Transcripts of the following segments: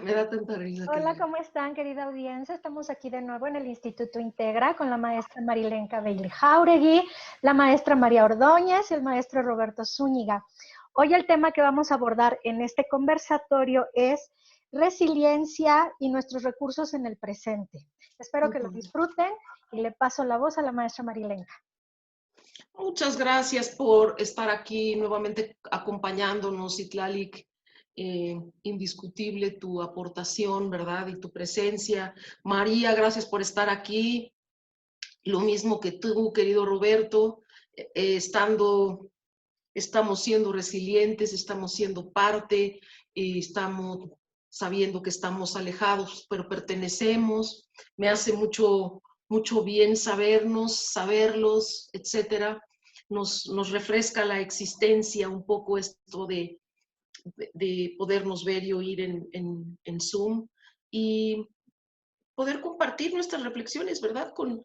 Me da tanta risa que Hola, ¿cómo están, querida audiencia? Estamos aquí de nuevo en el Instituto Integra con la maestra Marilenka Bailey Jauregui, la maestra María Ordóñez y el maestro Roberto Zúñiga. Hoy el tema que vamos a abordar en este conversatorio es resiliencia y nuestros recursos en el presente. Espero que lo Ujú. disfruten y le paso la voz a la maestra Marilenka. Muchas gracias por estar aquí nuevamente acompañándonos, Itlalik. Indiscutible tu aportación, ¿verdad? Y tu presencia. María, gracias por estar aquí. Lo mismo que tú, querido Roberto, estamos siendo resilientes, estamos siendo parte, estamos sabiendo que estamos alejados, pero pertenecemos. Me hace mucho bien sabernos, saberlos, etcétera. Nos refresca la existencia un poco esto de podernos ver y oír en Zoom y poder compartir nuestras reflexiones, ¿verdad? Con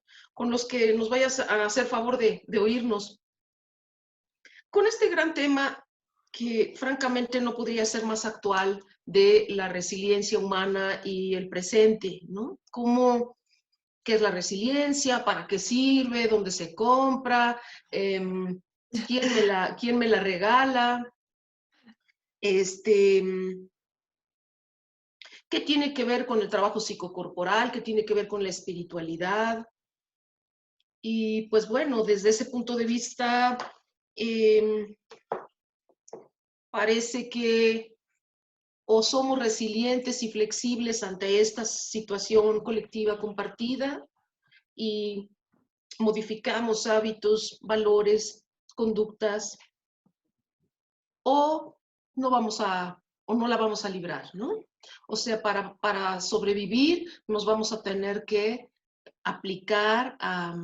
los que nos vayas a hacer favor de oírnos. Con este gran tema que francamente no podría ser más actual de la resiliencia humana y el presente, ¿no? ¿Cómo, qué es la resiliencia? ¿Para qué sirve? ¿Dónde se compra? Eh, quién me la regala? Este, ¿Qué tiene que ver con el trabajo psicocorporal? ¿Qué tiene que ver con la espiritualidad? Y pues bueno, desde ese punto de vista, eh, parece que o somos resilientes y flexibles ante esta situación colectiva compartida y modificamos hábitos, valores, conductas, o no vamos a o no la vamos a librar, ¿no? O sea, para sobrevivir nos vamos a tener que aplicar a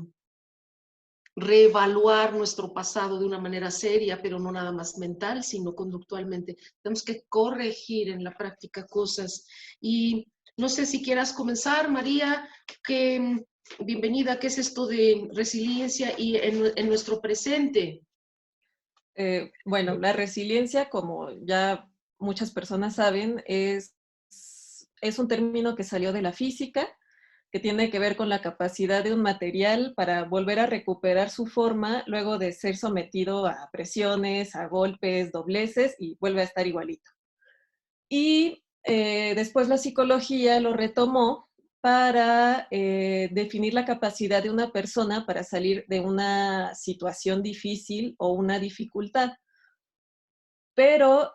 reevaluar nuestro pasado de una manera seria, pero no nada más mental, sino conductualmente. Tenemos que corregir en la práctica cosas. Y no sé si quieras comenzar, María, que bienvenida, ¿qué es esto de resiliencia y en nuestro presente? Bueno, la resiliencia, como ya muchas personas saben, es un término que salió de la física, que tiene que ver con la capacidad de un material para volver a recuperar su forma luego de ser sometido a presiones, a golpes, dobleces y vuelve a estar igualito. Y después la psicología lo retomó para definir la capacidad de una persona para salir de una situación difícil o una dificultad. Pero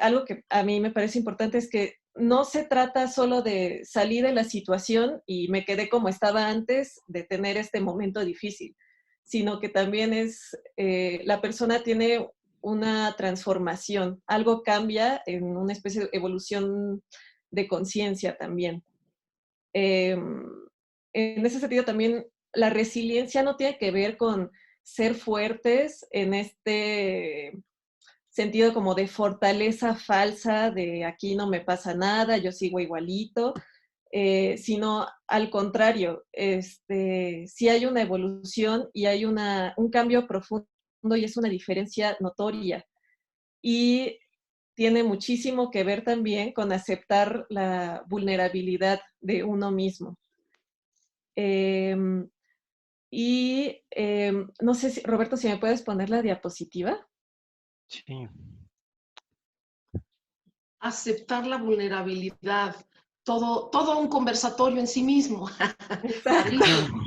algo que a mí me parece importante es que no se trata solo de salir de la situación y me quedé como estaba antes de tener este momento difícil, sino que también la persona tiene una transformación, algo cambia en una especie de evolución de conciencia también. Em, en ese sentido también la resiliencia no tiene que ver con ser fuertes en este sentido como de fortaleza falsa, de aquí no me pasa nada, yo sigo igualito, sino al contrario, sí hay una evolución y hay un cambio profundo y es una diferencia notoria. Y tiene muchísimo que ver también con aceptar la vulnerabilidad de uno mismo. Em, no sé, si, Roberto, si me puedes poner la diapositiva. Sí. Aceptar la vulnerabilidad, todo un conversatorio en sí mismo. Exacto. Padrísimo.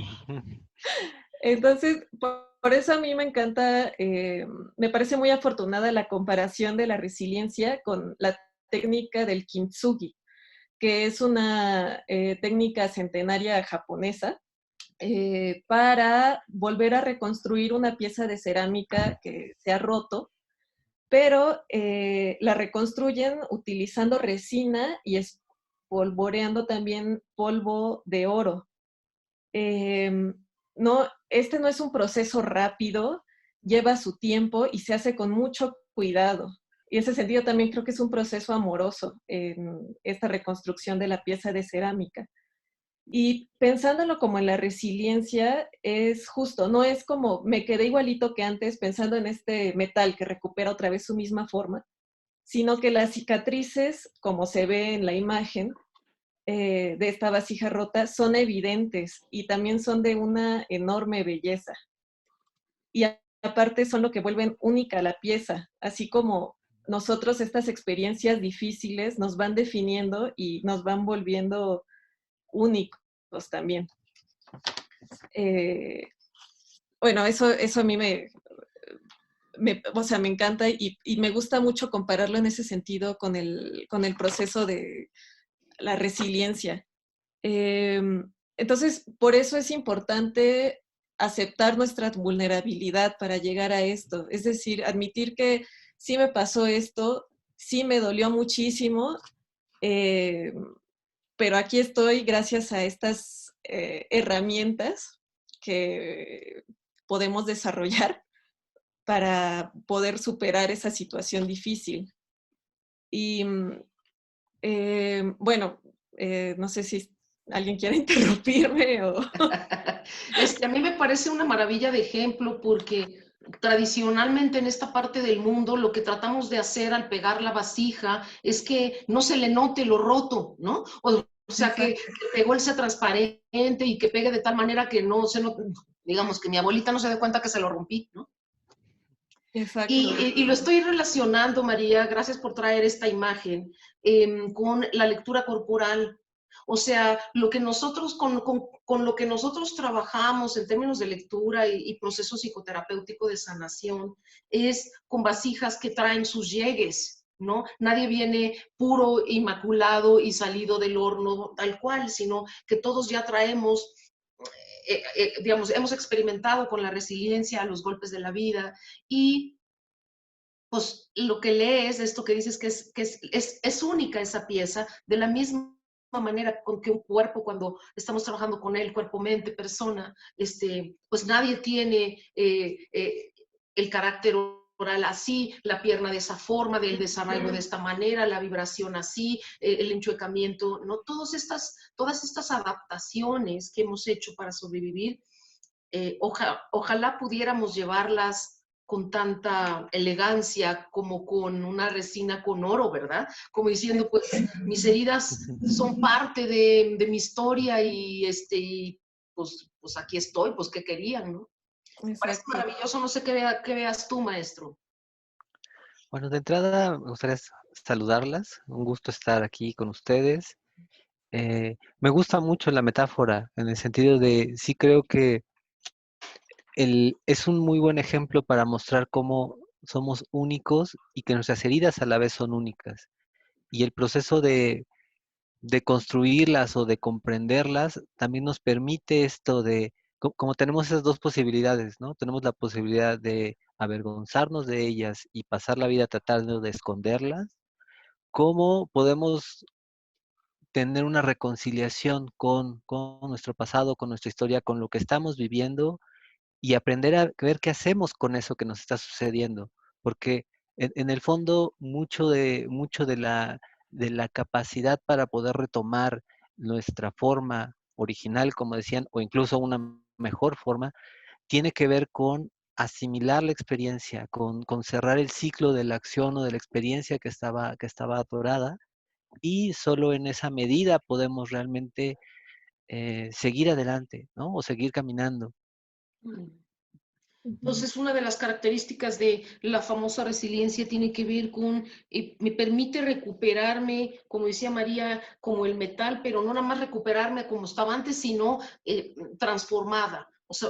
Entonces, por eso a mí me encanta, me parece muy afortunada la comparación de la resiliencia con la técnica del kintsugi, que es una técnica centenaria japonesa para volver a reconstruir una pieza de cerámica que se ha roto, pero la reconstruyen utilizando resina y espolvoreando también polvo de oro. No, este no es un proceso rápido, lleva su tiempo y se hace con mucho cuidado. Y en ese sentido también creo que es un proceso amoroso en esta reconstrucción de la pieza de cerámica. Y pensándolo como en la resiliencia, es justo, no es como me quedé igualito que antes pensando en este metal que recupera otra vez su misma forma, sino que las cicatrices, como se ve en la imagen de esta vasija rota, son evidentes y también son de una enorme belleza. Y aparte son lo que vuelven única la pieza, así como nosotros estas experiencias difíciles nos van definiendo y nos van volviendo únicos también. Bueno, eso a mí o sea, me encanta y me gusta mucho compararlo en ese sentido con el proceso de la resiliencia. Entonces, por eso es importante aceptar nuestra vulnerabilidad para llegar a esto. Es decir, admitir que sí me pasó esto, sí me dolió muchísimo, pero aquí estoy gracias a estas herramientas que podemos desarrollar para poder superar esa situación difícil. Y bueno, no sé si alguien quiere interrumpirme o... A mí me parece una maravilla de ejemplo porque tradicionalmente en esta parte del mundo lo que tratamos de hacer al pegar la vasija es que no se le note lo roto, ¿no? O sea, que pegó el sea transparente y que pegue de tal manera que no se note, digamos, que mi abuelita no se dé cuenta que se lo rompí, ¿no? Exacto. Y lo estoy relacionando, María, gracias por traer esta imagen, con la lectura corporal. O sea, lo que nosotros, con lo que nosotros trabajamos en términos de lectura y proceso psicoterapéutico de sanación es con vasijas que traen sus llegues, ¿no? Nadie viene puro, inmaculado y salido del horno tal cual, sino que todos ya traemos digamos, hemos experimentado con la resiliencia a los golpes de la vida y pues lo que lees, esto que dices que es única esa pieza, de la misma manera con que un cuerpo, cuando estamos trabajando con él, cuerpo, mente, persona, pues nadie tiene el carácter oral así, la pierna de esa forma, del desarraigo de esta manera, la vibración así, el enchuecamiento, ¿no? Todas estas adaptaciones que hemos hecho para sobrevivir, ojalá pudiéramos llevarlas con tanta elegancia como con una resina con oro, ¿verdad? Como diciendo, pues mis heridas son parte de mi historia y pues aquí estoy, pues qué querían, ¿no? Parece Exacto. maravilloso, no sé qué veas tú, maestro. Bueno, de entrada me gustaría saludarlas. Un gusto estar aquí con ustedes. Me gusta mucho la metáfora en el sentido de sí creo que es un muy buen ejemplo para mostrar cómo somos únicos y que nuestras heridas a la vez son únicas. Y el proceso de construirlas o de comprenderlas también nos permite esto de, como tenemos esas dos posibilidades, ¿no? Tenemos la posibilidad de avergonzarnos de ellas y pasar la vida tratando de esconderlas. ¿Cómo podemos tener una reconciliación con nuestro pasado, con nuestra historia, con lo que estamos viviendo y aprender a ver qué hacemos con eso que nos está sucediendo? Porque en el fondo mucho de la capacidad para poder retomar nuestra forma original, como decían, o incluso una mejor forma, tiene que ver con asimilar la experiencia, con cerrar el ciclo de la acción o de la experiencia que estaba atorada, y solo en esa medida podemos realmente seguir adelante, ¿no? O seguir caminando. Entonces, una de las características de la famosa resiliencia tiene que ver con, me permite recuperarme, como decía María, como el metal, pero no nada más recuperarme como estaba antes, sino transformada. O sea,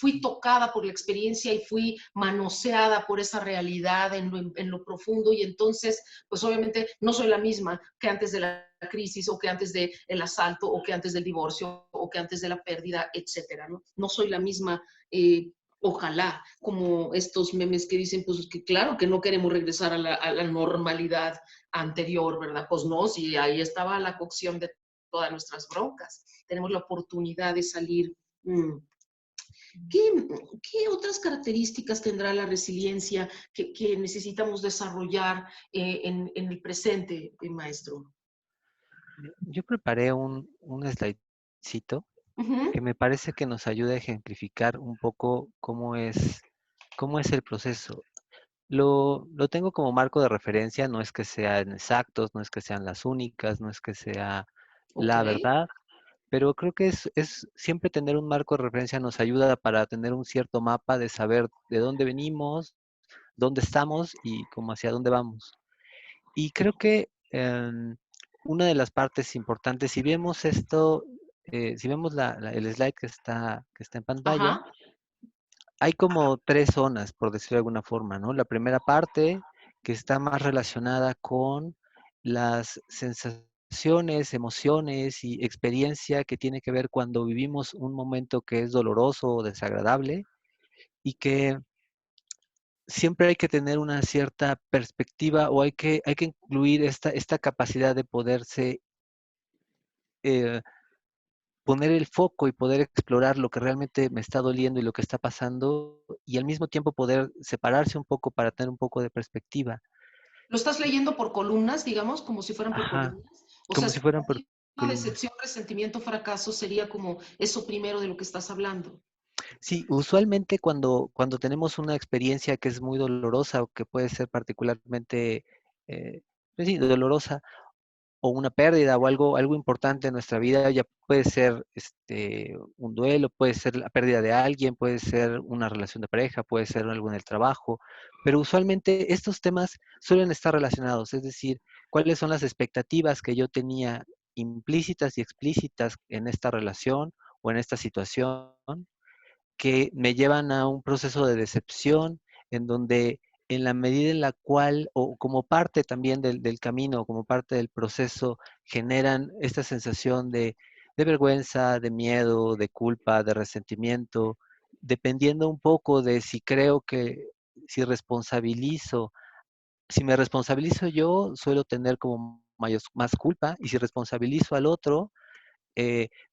fui tocada por la experiencia y fui manoseada por esa realidad en lo profundo y entonces, pues obviamente no soy la misma que antes de la crisis o que antes del asalto o que antes del divorcio o que antes de la pérdida, etcétera, ¿no? No soy la misma ojalá, como estos memes que dicen, pues que claro que no queremos regresar a la normalidad anterior, ¿verdad? Pues no, si ahí estaba la cocción de todas nuestras broncas. Tenemos la oportunidad de salir. ¿Qué otras características tendrá la resiliencia que necesitamos desarrollar en el presente, maestro? Yo preparé un slidecito que me parece que nos ayuda a ejemplificar un poco cómo es el proceso. Lo tengo como marco de referencia, no es que sean exactos, no es que sean las únicas, no es que sea Ok. la verdad, pero creo que es siempre tener un marco de referencia nos ayuda para tener un cierto mapa de saber de dónde venimos, dónde estamos y como hacia dónde vamos. Y creo que una de las partes importantes, si vemos esto, si vemos el slide que está en pantalla, Ajá. hay como tres zonas, por decirlo de alguna forma, ¿no? La primera parte que está más relacionada con las sensaciones, emociones y experiencia que tiene que ver cuando vivimos un momento que es doloroso o desagradable y que siempre hay que tener una cierta perspectiva o hay que incluir esta capacidad de poderse eh, poner el foco y poder explorar lo que realmente me está doliendo y lo que está pasando y al mismo tiempo poder separarse un poco para tener un poco de perspectiva. ¿Lo estás leyendo por columnas, digamos, como si fueran por Ajá, columnas? O sea, como si fueran por expectativa, columnas. decepción, resentimiento, fracaso sería como eso primero de lo que estás hablando. Sí, usualmente cuando tenemos una experiencia que es muy dolorosa o que puede ser particularmente pues sí, dolorosa, o una pérdida o algo importante en nuestra vida, ya puede ser un duelo, puede ser la pérdida de alguien, puede ser una relación de pareja, puede ser algo en el trabajo, pero usualmente estos temas suelen estar relacionados, es decir, cuáles son las expectativas que yo tenía implícitas y explícitas en esta relación o en esta situación que me llevan a un proceso de decepción en donde en la medida en la cual, o como parte también del camino, como parte del proceso, generan esta sensación de vergüenza, de miedo, de culpa, de resentimiento, dependiendo un poco de si creo que, si responsabilizo, si me responsabilizo yo, suelo tener como más culpa, y si responsabilizo al otro,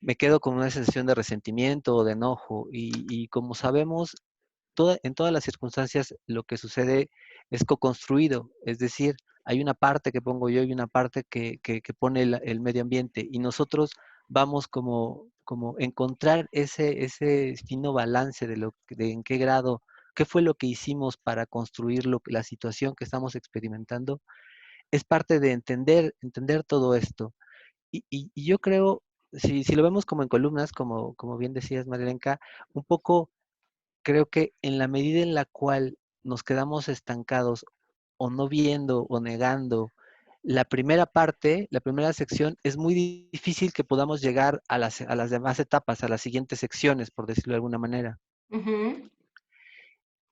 me quedo con una sensación de resentimiento o de enojo. Y como sabemos, en todas las circunstancias lo que sucede es co-construido, es decir, hay una parte que pongo yo y una parte que pone el medio ambiente y nosotros vamos como encontrar ese fino balance de en qué grado, qué fue lo que hicimos para construir la situación que estamos experimentando, es parte de entender todo esto. Y yo creo, si lo vemos como en columnas, como bien decías, Marilenka, un poco creo que en la medida en la cual nos quedamos estancados o no viendo o negando la primera parte, la primera sección, es muy difícil que podamos llegar a las demás etapas, a las siguientes secciones, por decirlo de alguna manera. Ujú.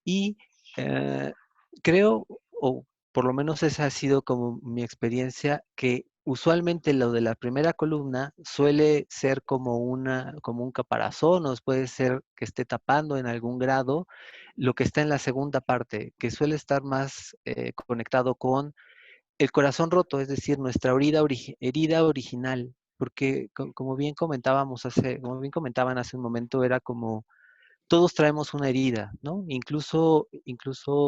Y eh, creo, o por lo menos esa ha sido como mi experiencia, que usualmente lo de la primera columna suele ser como un caparazón, o puede ser que esté tapando en algún grado lo que está en la segunda parte, que suele estar más conectado con el corazón roto, es decir, nuestra herida original, porque como bien comentaban hace un momento, era como todos traemos una herida, ¿no? Incluso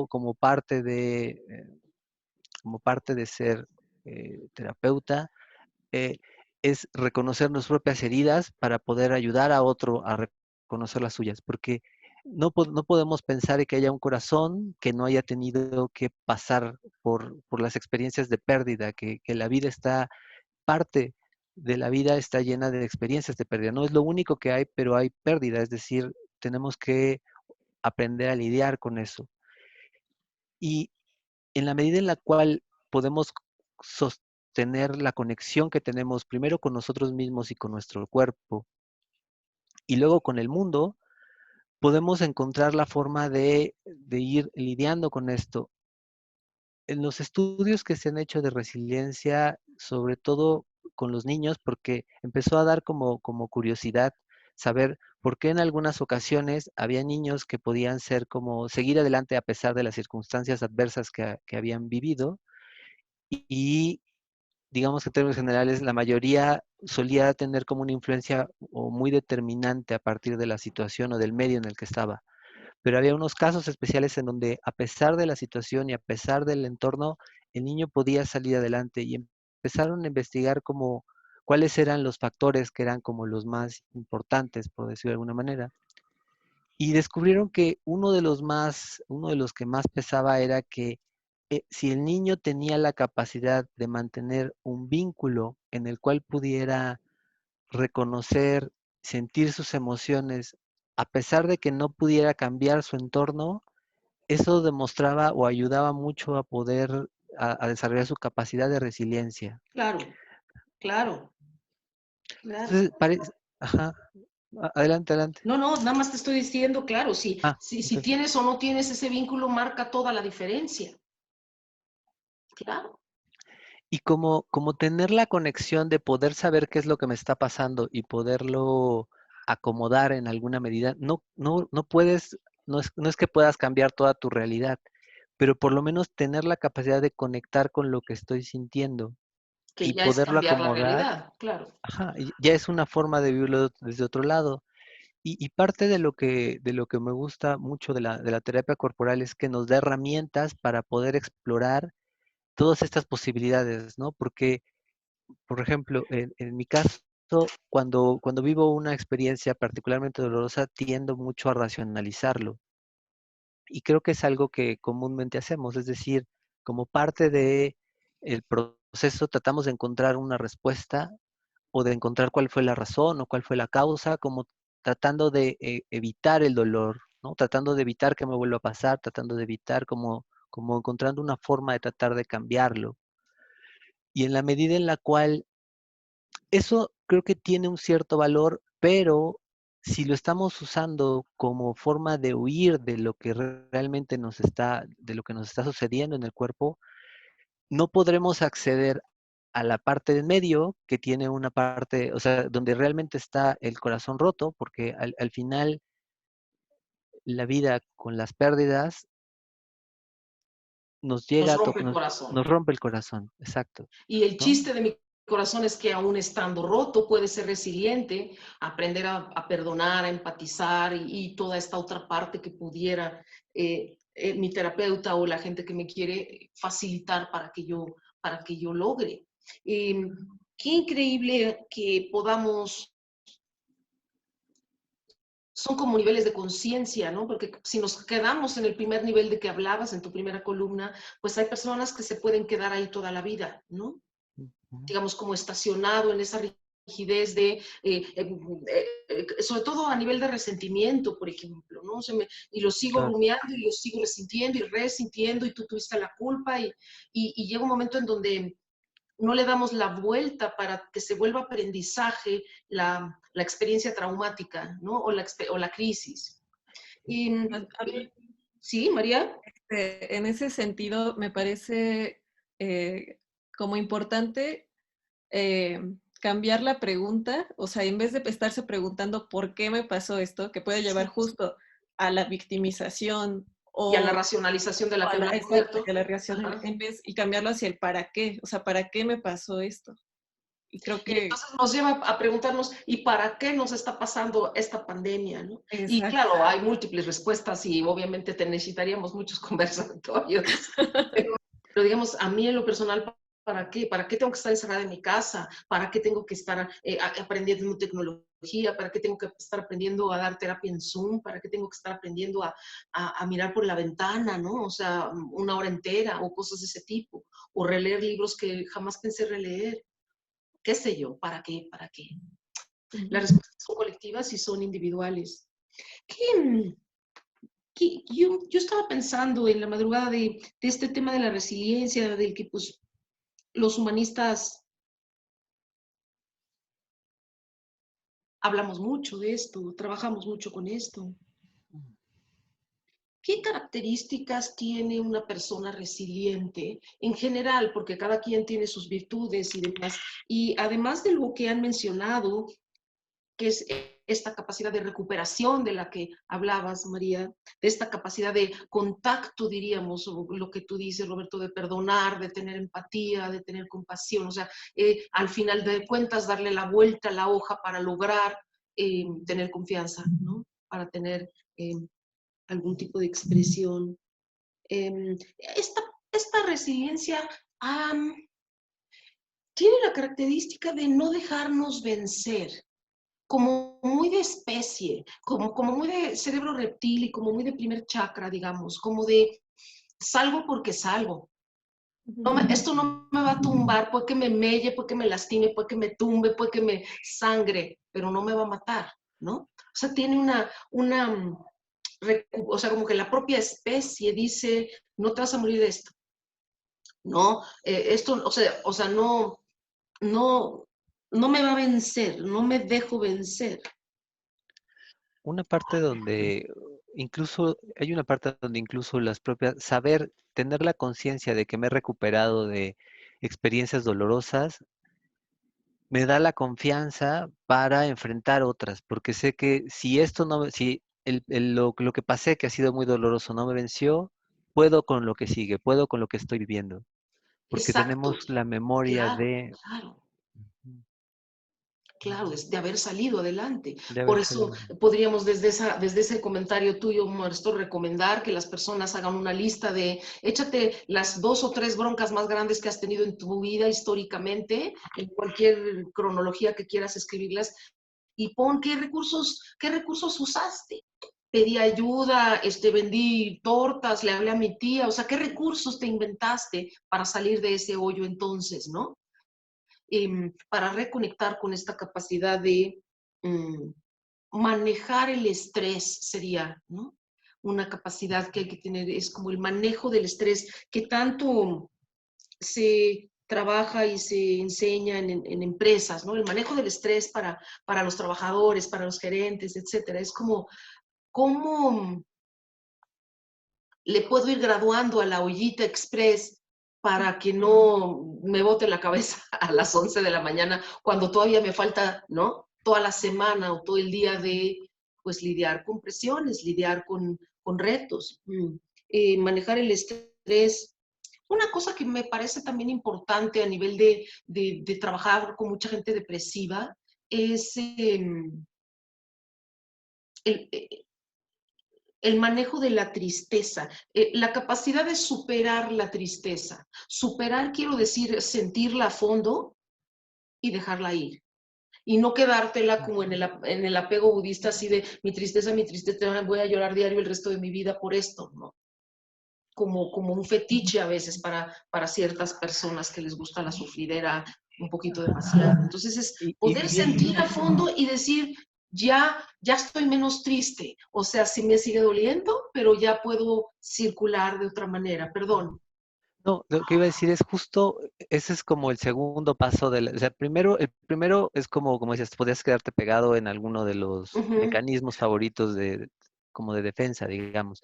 como parte de ser terapeuta, eh, es reconocer nuestras propias heridas para poder ayudar a otro a reconocer las suyas, porque no podemos pensar en que haya un corazón que no haya tenido que pasar por las experiencias de pérdida, que la vida parte de la vida está llena de experiencias de pérdida. No es lo único que hay, pero hay pérdida, es decir, tenemos que aprender a lidiar con eso. Y en la medida en la cual podemos sostener la conexión que tenemos primero con nosotros mismos y con nuestro cuerpo y luego con el mundo, podemos encontrar la forma de ir lidiando con esto. En los estudios que se han hecho de resiliencia, sobre todo con los niños, porque empezó a dar como curiosidad saber por qué en algunas ocasiones había niños que podían ser como seguir adelante a pesar de las circunstancias adversas que habían vivido y digamos que en términos generales la mayoría solía tener como una influencia o muy determinante a partir de la situación o del medio en el que estaba. Pero había unos casos especiales en donde a pesar de la situación y a pesar del entorno, el niño podía salir adelante y empezaron a investigar como cuáles eran los factores que eran como los más importantes, por decirlo de alguna manera. Y descubrieron que uno de los que más pesaba era que si el niño tenía la capacidad de mantener un vínculo en el cual pudiera reconocer, sentir sus emociones, a pesar de que no pudiera cambiar su entorno, eso demostraba o ayudaba mucho a poder a desarrollar su capacidad de resiliencia. Claro, claro, claro. Entonces, ajá, adelante, adelante. No, no, nada más te estoy diciendo, claro, Ah, si ok. tienes o no tienes ese vínculo, marca toda la diferencia. Claro, Y como tener la conexión de poder saber qué es lo que me está pasando y poderlo acomodar en alguna medida, no puedes, no es que puedas cambiar toda tu realidad, pero por lo menos tener la capacidad de conectar con lo que estoy sintiendo que y ya es poderlo cambiar la acomodar, realidad, claro. ajá, y ya es una forma de vivirlo desde otro lado. Y parte de lo que me gusta mucho de la terapia corporal es que nos da herramientas para poder explorar todas estas posibilidades, ¿no? Porque, por ejemplo, en mi caso, cuando vivo una experiencia particularmente dolorosa, tiendo mucho a racionalizarlo. Y creo que es algo que comúnmente hacemos, es decir, como parte de el proceso tratamos de encontrar una respuesta o de encontrar cuál fue la razón o cuál fue la causa, como tratando de evitar el dolor, ¿no? Tratando de evitar que me vuelva a pasar, tratando de evitar como encontrando una forma de tratar de cambiarlo. Y en la medida en la cual eso creo que tiene un cierto valor, pero si lo estamos usando como forma de huir de lo que realmente de lo que nos está sucediendo en el cuerpo, no podremos acceder a la parte del medio que tiene una parte, o sea, donde realmente está el corazón roto, porque al final la vida con las pérdidas nos Nos llega a rompe el tocar, corazón. nos rompe el corazón, exacto, Y el ¿no? chiste de mi corazón es que aún estando roto puede ser resiliente, aprender a perdonar, a empatizar y toda esta otra parte que pudiera mi terapeuta o la gente que me quiere facilitar para que yo logre. Qué increíble que podamos, son como niveles de conciencia, ¿no? Porque si nos quedamos en el primer nivel de que hablabas en tu primera columna, pues hay personas que se pueden quedar ahí toda la vida, ¿no? Ujú. Digamos, como estacionado en esa rigidez de, sobre todo a nivel de resentimiento, por ejemplo, ¿no? Y lo sigo Claro. rumiando y lo sigo resintiendo y resintiendo y tú tuviste la culpa y llega un momento en donde no le damos la vuelta para que se vuelva aprendizaje la experiencia traumática, ¿no? O la crisis. Y, A mí, ¿sí, María? en ese sentido, me parece como importante eh, cambiar la pregunta, o sea, en vez de estarse preguntando por qué me pasó esto, que puede llevar Sí. justo a la victimización Y a la o racionalización de la que hablamos, exacto, ¿cierto? y a la reacción, Ajá. en vez, y cambiarlo hacia el para qué, o sea, ¿para qué me pasó esto? Y creo Y que, entonces nos lleva a preguntarnos, ¿y para qué nos está pasando esta pandemia? ¿No? Y exacto. claro, hay múltiples respuestas y obviamente te necesitaríamos muchos conversatorios, pero digamos, a mí en lo personal, ¿para qué? ¿Para qué tengo que estar encerrada en mi casa? ¿Para qué tengo que estar aprendiendo tecnología? ¿Para qué tengo que estar aprendiendo a dar terapia en Zoom? ¿Para qué tengo que estar aprendiendo a mirar por la ventana, ¿no? O sea, una hora entera o cosas de ese tipo. O releer libros que jamás pensé releer. ¿Qué sé yo? ¿Para qué? ¿Para qué? Las Ujú. respuestas son colectivas y son individuales. ¿Qué, yo estaba pensando en la madrugada de este tema de la resiliencia, del que pues los humanistas hablamos mucho de esto, trabajamos mucho con esto. ¿Qué características tiene una persona resiliente en general? Porque cada quien tiene sus virtudes y demás. Y además de lo que han mencionado, que es esta capacidad de recuperación de la que hablabas, María, de esta capacidad de contacto, diríamos, o lo que tú dices, Roberto, de perdonar, de tener empatía, de tener compasión, o sea, al final de cuentas, darle la vuelta a la hoja para lograr tener confianza, ¿no? Para tener algún tipo de expresión. Esta resiliencia tiene la característica de no dejarnos vencer, como muy de especie, como muy de cerebro reptil y como muy de primer chakra, digamos, como de salgo porque salgo. Esto no me va a tumbar, puede que me melle, puede que me lastime, puede que me tumbe, puede que me sangre, pero no me va a matar, ¿no? O sea, tiene o sea, como que la propia especie dice, no te vas a morir de esto, ¿no? Esto, o sea, no me va a vencer, no me dejo vencer. Una parte donde hay una parte donde incluso las propias, saber, tener la conciencia de que me he recuperado de experiencias dolorosas, me da la confianza para enfrentar otras, porque sé que si esto no, si lo que pasé que ha sido muy doloroso no me venció, puedo con lo que sigue, puedo con lo que estoy viviendo, porque Exacto, tenemos la memoria claro, claro. Claro, de haber salido adelante. de Por haber eso salido. podríamos desde ese comentario tuyo, Maestro, recomendar que las personas hagan una lista de, échate las 2 o 3 broncas más grandes que has tenido en tu vida históricamente, en cualquier cronología que quieras escribirlas, y pon qué recursos usaste. Pedí ayuda, vendí tortas, le hablé a mi tía, o sea, ¿qué recursos te inventaste para salir de ese hoyo entonces, no? Para reconectar con esta capacidad de manejar el estrés sería, ¿no? Una capacidad que hay que tener, es como el manejo del estrés, que tanto se trabaja y se enseña en empresas, ¿no? El manejo del estrés para los trabajadores, para los gerentes, etcétera. Es como, ¿cómo le puedo ir graduando a la ollita express para que no me bote la cabeza a las 11 de la mañana cuando todavía me falta, ¿no? Toda la semana o todo el día de, pues, lidiar con presiones, lidiar con retos, manejar el estrés. Una cosa que me parece también importante a nivel de trabajar con mucha gente depresiva es el, el manejo de la tristeza, la capacidad de superar la tristeza. Superar, quiero decir, sentirla a fondo y dejarla ir. Y no quedártela como en el apego budista, así de mi tristeza, voy a llorar diario el resto de mi vida por esto, ¿no? Como un fetiche a veces para ciertas personas que les gusta la sufridera un poquito demasiado. Entonces es poder Y viendo, sentir a fondo y decir, ya estoy menos triste. O sea, sí me sigue doliendo, pero ya puedo circular de otra manera. Perdón. no, lo que iba a decir es justo, ese es como el segundo paso o sea, el primero es como decías, podías quedarte pegado en alguno de los Ujú, mecanismos favoritos como de defensa, digamos.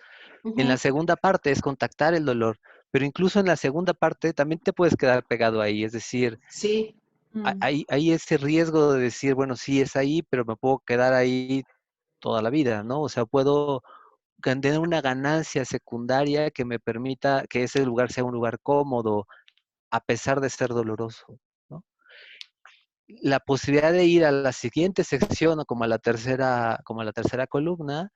En la ujú. segunda parte es contactar el dolor, pero incluso en la segunda parte también te puedes quedar pegado ahí, es decir, Sí, hay ese riesgo de decir, bueno, sí es ahí, pero me puedo quedar ahí toda la vida, ¿no? O sea, puedo tener una ganancia secundaria que me permita que ese lugar sea un lugar cómodo, a pesar de ser doloroso, ¿no? La posibilidad de ir a la siguiente sección o como a la tercera columna,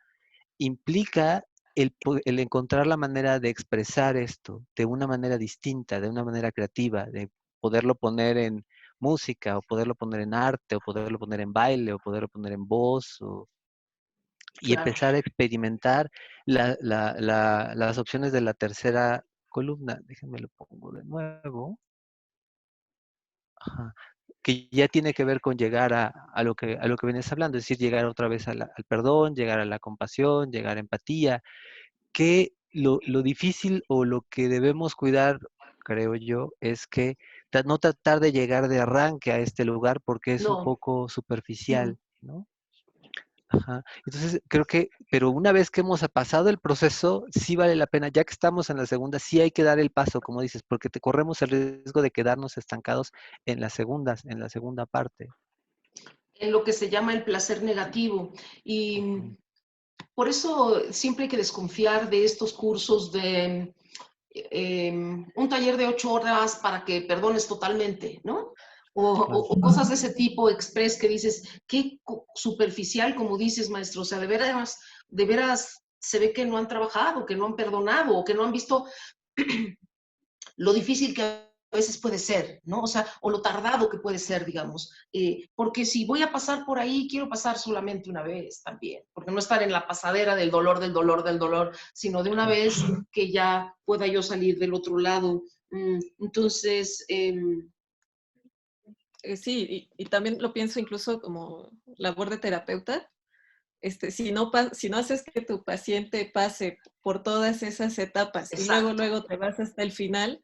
implica el encontrar la manera de expresar esto de una manera distinta, de una manera creativa, de poderlo poner en música, o poderlo poner en arte, o poderlo poner en baile, o poderlo poner en voz, y claro. empezar a experimentar las opciones de la tercera columna. Déjenme lo pongo de nuevo. Ajá. Que ya tiene que ver con llegar a lo que venías hablando, es decir, llegar otra vez al perdón, llegar a la compasión, llegar a la empatía, que lo difícil o lo que debemos cuidar, creo yo, es que no tratar de llegar de arranque a este lugar porque es un No. poco superficial, ¿no? Ajá. Entonces, creo que, pero una vez que hemos pasado el proceso, sí vale la pena, ya que estamos en la segunda, sí hay que dar el paso, como dices, porque te corremos el riesgo de quedarnos estancados en la segunda parte. En lo que se llama el placer negativo. Y Ujú. por eso siempre hay que desconfiar de estos cursos de un taller de 8 horas para que perdones totalmente, ¿no? Claro. O cosas de ese tipo express que dices, qué superficial, como dices, maestro. O sea, de veras se ve que no han trabajado, que no han perdonado o que no han visto lo difícil que a veces puede ser, ¿no? O sea, o lo tardado que puede ser, digamos. Porque si voy a pasar por ahí, quiero pasar solamente una vez también, porque no estar en la pasadera del dolor, del dolor, del dolor, sino de una vez que ya pueda yo salir del otro lado. Entonces, Sí, y también lo pienso incluso como labor de terapeuta. Si no haces que tu paciente pase por todas esas etapas y exacto. luego te vas hasta el final,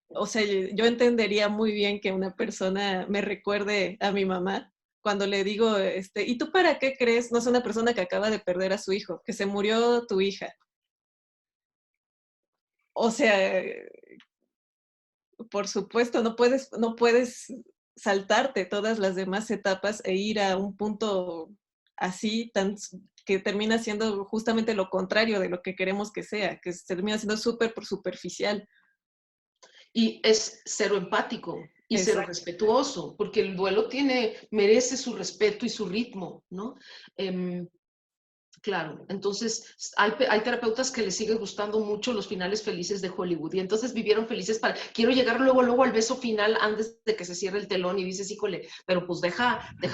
o sea, yo entendería muy bien que una persona me recuerde a mi mamá cuando le digo, ¿y tú para qué crees? No es una persona que acaba de perder a su hijo, que se murió tu hija. O sea, por supuesto, no puedes saltarte todas las demás etapas e ir a un punto así que termina siendo justamente lo contrario de lo que queremos que sea, que termina siendo súper superficial. Y es cero empático y cero Exacto. respetuoso, porque el duelo merece su respeto y su ritmo, ¿no? Claro, entonces hay terapeutas que les sigue gustando mucho los finales felices de Hollywood y entonces vivieron felices quiero llegar luego al beso final antes de que se cierre el telón y dices, híjole, pero pues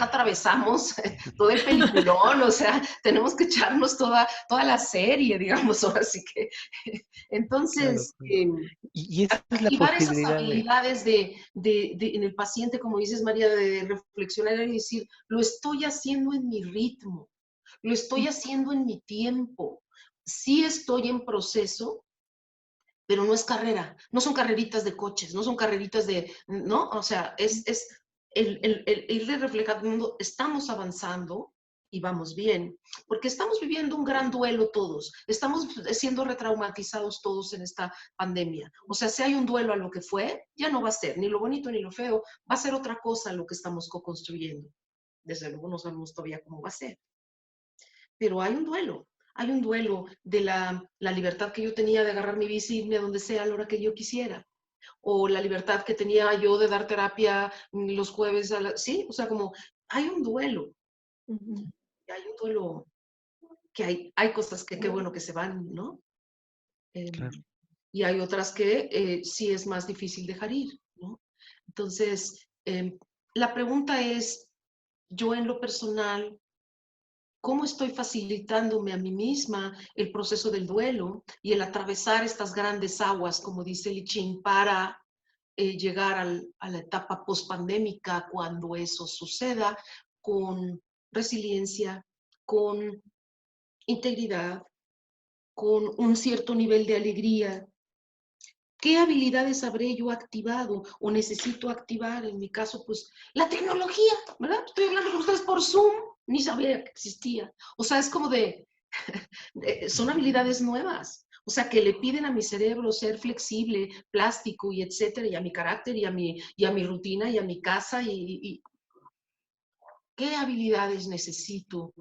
atravesamos todo el peliculón, o sea, tenemos que echarnos toda la serie, digamos, ahora sí que. Claro, Entonces, claro. Y esa es la activar esas posibilidad de, habilidades en el paciente, como dices María, de reflexionar y decir, lo estoy haciendo en mi ritmo. Lo estoy haciendo en mi tiempo. Sí estoy en proceso, pero no es carrera. No son carreritas de coches, no son carreritas ¿no? O sea, es el irle reflejando, estamos avanzando y vamos bien, porque estamos viviendo un gran duelo todos, estamos siendo retraumatizados todos en esta pandemia. O sea, si hay un duelo a lo que fue, ya no va a ser ni lo bonito ni lo feo, va a ser otra cosa lo que estamos co-construyendo. Desde luego no sabemos todavía cómo va a ser. Pero hay un duelo de la libertad que yo tenía de agarrar mi bici y irme a donde sea a la hora que yo quisiera, o la libertad que tenía yo de dar terapia los jueves, sí, o sea, como hay un duelo, Uh-huh. hay un duelo que hay cosas que qué bueno que se van, ¿no? claro. Y hay otras que sí es más difícil dejar ir, ¿no? Entonces, la pregunta es, yo en lo personal, cómo estoy facilitándome a mí misma el proceso del duelo y el atravesar estas grandes aguas, como dice Lichín, para llegar a la etapa pospandémica cuando eso suceda, con resiliencia, con integridad, con un cierto nivel de alegría. ¿Qué habilidades habré yo activado o necesito activar? En mi caso, pues la tecnología, ¿verdad? Estoy hablando con ustedes por Zoom, ni sabía que existía. O sea, es como son habilidades nuevas. O sea, que le piden a mi cerebro ser flexible, plástico y etcétera, y a mi carácter y a mi rutina y a mi casa y qué habilidades necesito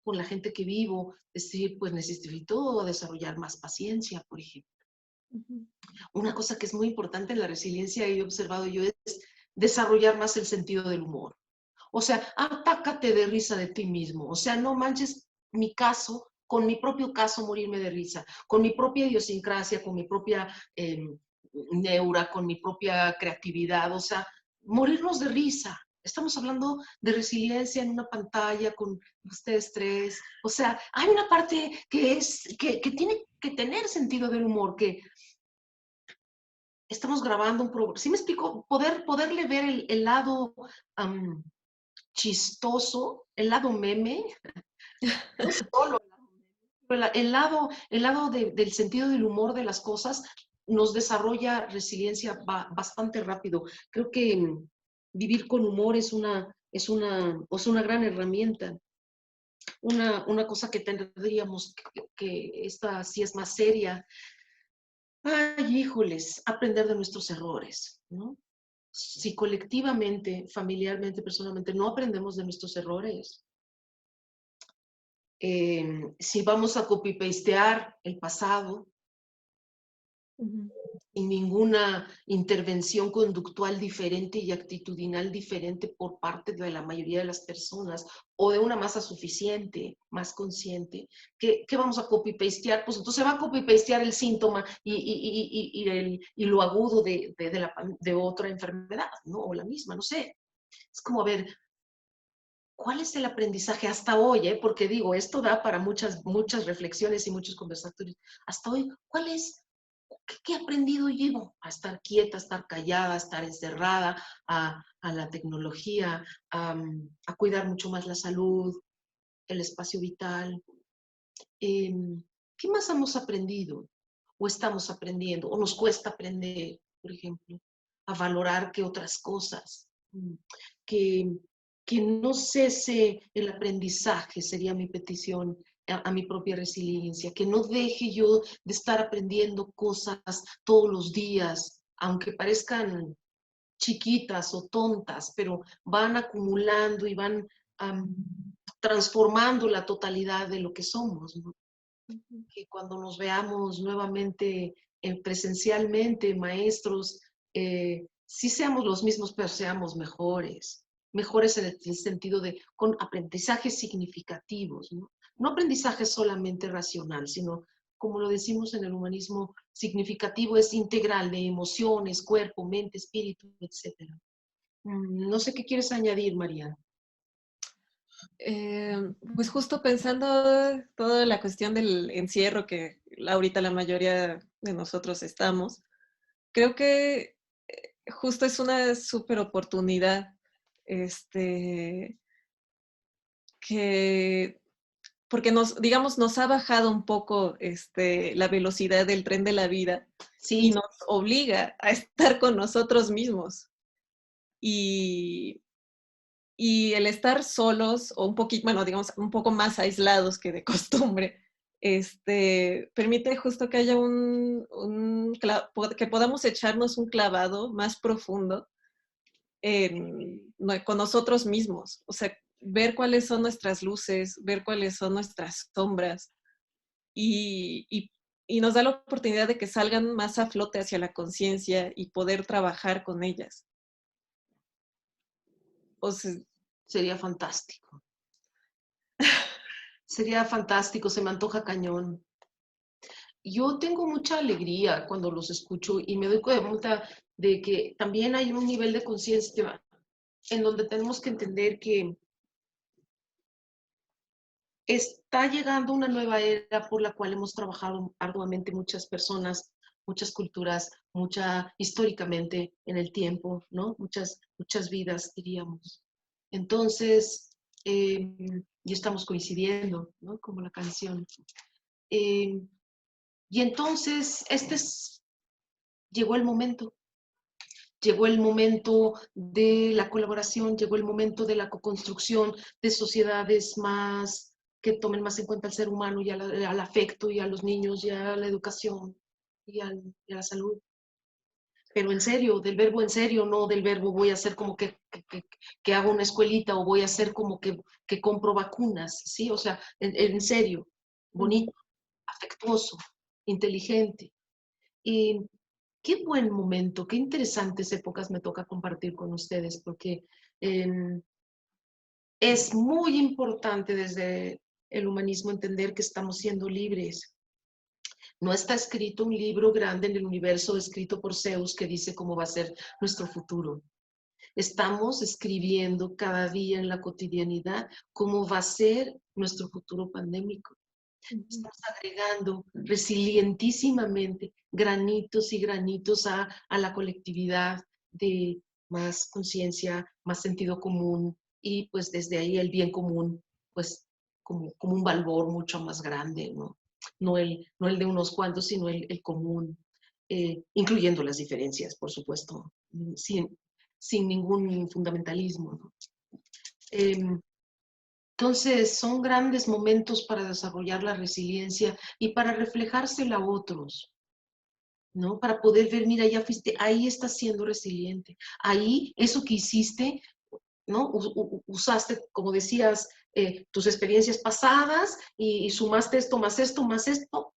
con la gente que vivo. Es decir, pues necesito desarrollar más paciencia, por ejemplo. Uh-huh. Una cosa que es muy importante en la resiliencia, y he observado yo, es desarrollar más el sentido del humor. O sea, atácate de risa de ti mismo. O sea, no manches mi caso, con mi propio caso morirme de risa, con mi propia idiosincrasia, con mi propia neura, con mi propia creatividad. O sea, morirnos de risa. Estamos hablando de resiliencia en una pantalla con ustedes tres. O sea, hay una parte que tiene que tener sentido del humor, que estamos grabando un programa. ¿Sí me explico? Poderle ver el lado chistoso, el lado meme, no solo el lado del sentido del humor de las cosas nos desarrolla resiliencia bastante rápido. Creo que vivir con humor es una gran herramienta. Una cosa que tendríamos que esta sí es más seria. Ay, híjoles, aprender de nuestros errores, ¿no? Si colectivamente, familiarmente, personalmente, no aprendemos de nuestros errores, si vamos a copy-pastear el pasado, sin ninguna intervención conductual diferente y actitudinal diferente por parte de la mayoría de las personas, o de una masa suficiente, más consciente, ¿qué vamos a copy-pastear? Pues entonces va a copy-pastear el síntoma y lo agudo de otra enfermedad, ¿no? O la misma, no sé. Es como, a ver, ¿cuál es el aprendizaje hasta hoy? Porque digo, esto da para muchas reflexiones y muchos conversatorios. Hasta hoy, ¿qué he aprendido yo? A estar quieta, a estar callada, a estar encerrada, a la tecnología, a cuidar mucho más la salud, el espacio vital. ¿Qué más hemos aprendido? ¿O estamos aprendiendo? ¿O nos cuesta aprender, por ejemplo, a valorar que otras cosas? Que, que no cese el aprendizaje, sería mi petición a mi propia resiliencia, que no deje yo de estar aprendiendo cosas todos los días, aunque parezcan chiquitas o tontas, pero van acumulando y van transformando la totalidad de lo que somos, ¿no? Que cuando nos veamos nuevamente presencialmente, maestros, sí seamos los mismos, pero seamos mejores. Mejores en el sentido de con aprendizajes significativos, ¿no? No aprendizaje solamente racional, sino, como lo decimos en el humanismo, significativo es integral de emociones, cuerpo, mente, espíritu, etc. No sé qué quieres añadir, María. Pues justo pensando toda la cuestión del encierro que ahorita la mayoría de nosotros estamos, creo que justo es una súper oportunidad que, porque nos ha bajado un poco la velocidad del tren de la vida y Sí, nos obliga a estar con nosotros mismos. Y el estar solos o un poquito, bueno, digamos, un poco más aislados que de costumbre, permite justo que haya que podamos echarnos un clavado más profundo con nosotros mismos. O sea, ver cuáles son nuestras luces, ver cuáles son nuestras sombras y nos da la oportunidad de que salgan más a flote hacia la conciencia y poder trabajar con ellas. O sea, sería fantástico. Sería fantástico, se me antoja cañón. Yo tengo mucha alegría cuando los escucho y me doy cuenta de que también hay un nivel de conciencia en donde tenemos que entender que está llegando una nueva era por la cual hemos trabajado arduamente muchas personas, muchas culturas, históricamente en el tiempo, ¿no? Muchas vidas, diríamos. Entonces, y estamos coincidiendo, ¿no? Como la canción. Y entonces, llegó el momento. Llegó el momento de la colaboración, llegó el momento de la co-construcción de sociedades más que tomen más en cuenta al ser humano y al afecto y a los niños y a la educación y a la salud. Pero en serio, del verbo en serio, no del verbo voy a hacer como que hago una escuelita o voy a hacer como que compro vacunas, ¿sí? O sea, en serio, bonito, afectuoso, inteligente. Y qué buen momento, qué interesantes épocas me toca compartir con ustedes, porque es muy importante desde el humanismo entender que estamos siendo libres. No está escrito un libro grande en el universo escrito por Zeus que dice cómo va a ser nuestro futuro. Estamos escribiendo cada día en la cotidianidad cómo va a ser nuestro futuro pandémico. Estamos agregando resilientísimamente granitos y granitos a la colectividad de más conciencia, más sentido común y pues desde ahí el bien común, pues como un valor mucho más grande, ¿no? No el de unos cuantos, sino el común, incluyendo las diferencias, por supuesto, sin ningún fundamentalismo, ¿no? Entonces, son grandes momentos para desarrollar la resiliencia y para reflejársela a otros, ¿no? Para poder ver, mira, ya fuiste, ahí estás siendo resiliente. Ahí, eso que hiciste, ¿no? Usaste, como decías, tus experiencias pasadas y sumaste esto, más esto, más esto.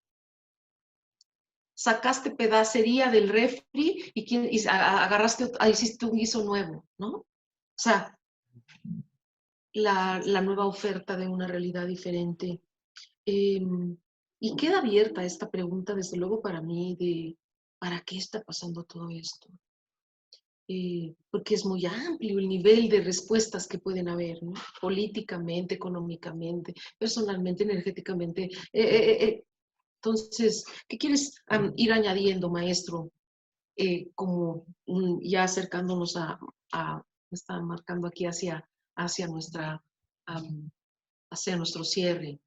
sacaste pedacería del refri y agarraste, hiciste un guiso nuevo, ¿no? O sea, la nueva oferta de una realidad diferente. Y queda abierta esta pregunta, desde luego, para mí, de ¿para qué está pasando todo esto? Porque es muy amplio el nivel de respuestas que pueden haber, ¿no? Políticamente, económicamente, personalmente, energéticamente. Entonces, ¿qué quieres ir añadiendo, maestro? Como ya acercándonos me está marcando aquí hacia hacia nuestro cierre.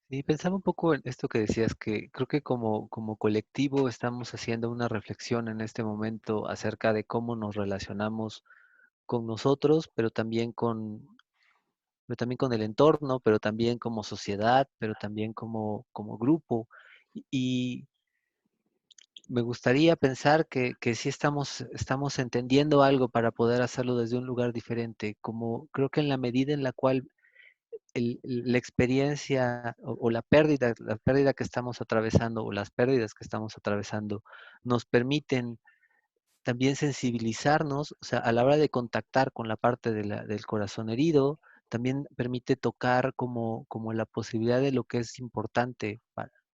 Y pensaba un poco en esto que decías, que creo que como colectivo estamos haciendo una reflexión en este momento acerca de cómo nos relacionamos con nosotros, pero también con el entorno, pero también como sociedad, pero también como grupo. Y me gustaría pensar que sí estamos entendiendo algo para poder hacerlo desde un lugar diferente, como creo que en la medida en la cual la experiencia o la pérdida que estamos atravesando o las pérdidas que estamos atravesando nos permiten también sensibilizarnos, o sea, a la hora de contactar con la parte del corazón herido, también permite tocar como la posibilidad de lo que es importante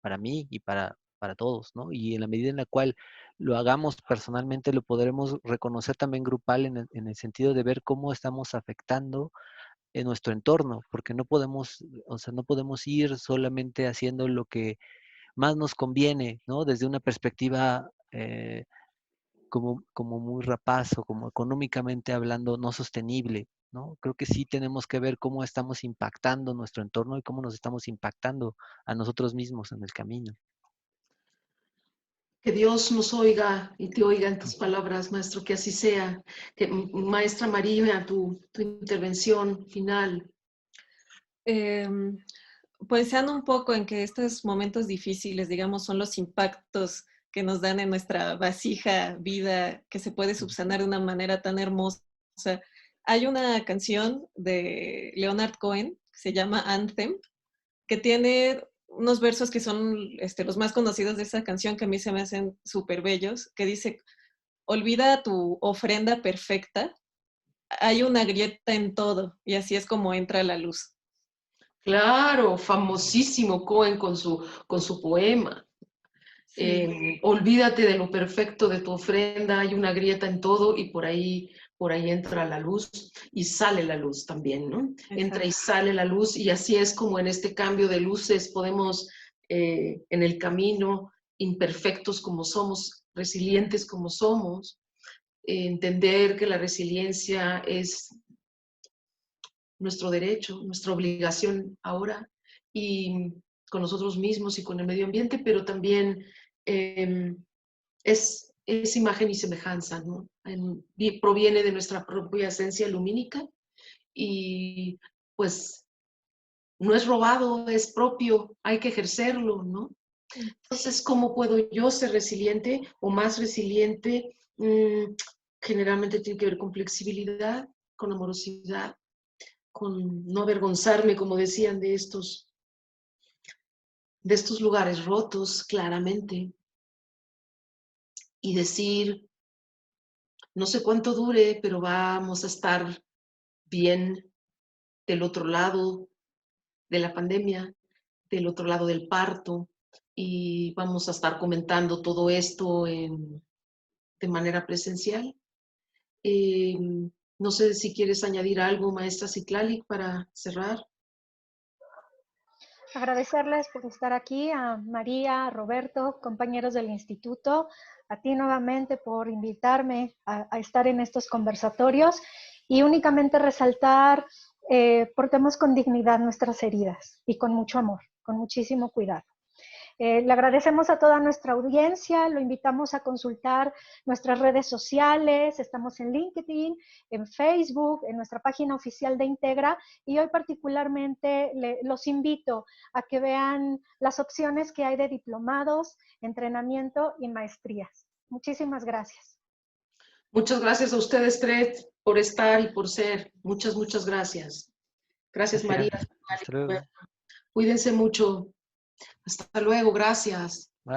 para mí y para todos, ¿no? Y en la medida en la cual lo hagamos personalmente, lo podremos reconocer también grupal en el sentido de ver cómo estamos afectando en nuestro entorno, porque no podemos, o sea, no podemos ir solamente haciendo lo que más nos conviene, ¿no? Desde una perspectiva como muy rapaz o como económicamente hablando no sostenible, ¿no? Creo que sí tenemos que ver cómo estamos impactando nuestro entorno y cómo nos estamos impactando a nosotros mismos en el camino. Que Dios nos oiga y te oiga en tus palabras, maestro, que así sea. Que, maestra María, tu intervención final. Pensando un poco en que estos momentos difíciles, digamos, son los impactos que nos dan en nuestra vasija vida, que se puede subsanar de una manera tan hermosa. Hay una canción de Leonard Cohen que se llama Anthem, que tiene unos versos que son los más conocidos de esa canción, que a mí se me hacen súper bellos, que dice: olvida tu ofrenda perfecta, hay una grieta en todo, y así es como entra la luz. Claro, famosísimo Cohen con su poema. Sí. Olvídate de lo perfecto de tu ofrenda, hay una grieta en todo y por ahí entra la luz y sale la luz también, ¿no? Entra y Exacto. sale la luz y así es como en este cambio de luces podemos, en el camino, imperfectos como somos, resilientes como somos, entender que la resiliencia es nuestro derecho, nuestra obligación ahora y con nosotros mismos y con el medio ambiente, pero también es imagen y semejanza, ¿no? Proviene de nuestra propia esencia lumínica y pues no es robado, es propio, hay que ejercerlo, ¿no? Entonces, ¿cómo puedo yo ser resiliente o más resiliente? Generalmente tiene que ver con flexibilidad, con amorosidad, con no avergonzarme, como decían, de estos lugares rotos, claramente, y decir, no sé cuánto dure, pero vamos a estar bien del otro lado de la pandemia, del otro lado del parto, y vamos a estar comentando todo esto de manera presencial. No sé si quieres añadir algo, maestra Citlali, para cerrar. Agradecerles por estar aquí, a María, a Roberto, compañeros del instituto, a ti nuevamente por invitarme a estar en estos conversatorios y únicamente resaltar, portemos con dignidad nuestras heridas y con mucho amor, con muchísimo cuidado. Le agradecemos a toda nuestra audiencia, lo invitamos a consultar nuestras redes sociales, estamos en LinkedIn, en Facebook, en nuestra página oficial de Integra, y hoy particularmente los invito a que vean las opciones que hay de diplomados, entrenamiento y maestrías. Muchísimas gracias. Muchas gracias a ustedes tres por estar y por ser. Muchas, muchas gracias. Gracias, María. Gracias. Hasta luego. Cuídense mucho. Hasta luego. Gracias.